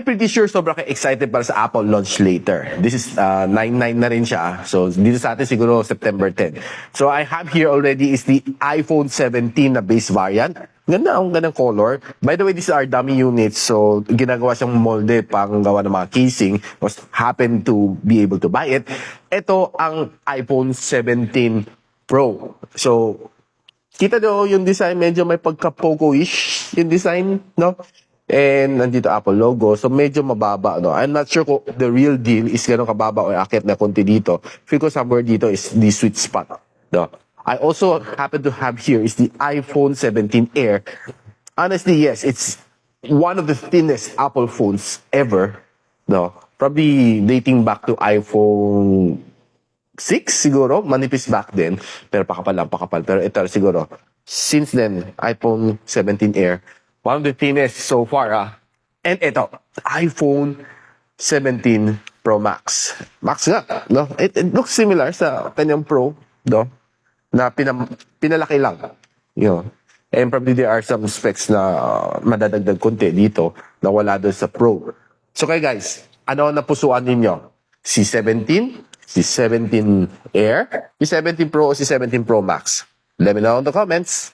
pretty sure sobrang excited para sa Apple launch later. This is 9.9 na rin siya. So, dito sa atin siguro September 10. So, I have here already is the iPhone 17 na base variant. Ganda ang gandang color. By the way, these are dummy units. So, ginagawa siyang molde pang gawa ng mga casing. Was happen to be able to buy it. Ito ang iPhone 17 Pro. So, kita nyo yung design, medyo may pagka-Poco-ish yung design, no? And nandito Apple logo. So, medyo mababa, no? I'm not sure kung the real deal is gano'ng kababa o akit na konti dito. Feel ko somewhere dito is the sweet spot, no? I also happen to have here is the iPhone 17 Air. Honestly, yes, it's one of the thinnest Apple phones ever, no? Probably dating back to iPhone 6 siguro, manipis back then, pero pakapal. Pero ito siguro, since then, iPhone 17 Air, one of the thinnest so far, And ito, iPhone 17 Pro Max. Max nga, no? It looks similar sa kanyang Pro, no? Na pinalaki lang, you know. And probably there are some specs na madadagdag konti dito na wala doon sa Pro. So kaya guys, ano ang napusuan ninyo? Si 17, si 17 Air, si 17 Pro o si 17 Pro Max? Let me know in the comments.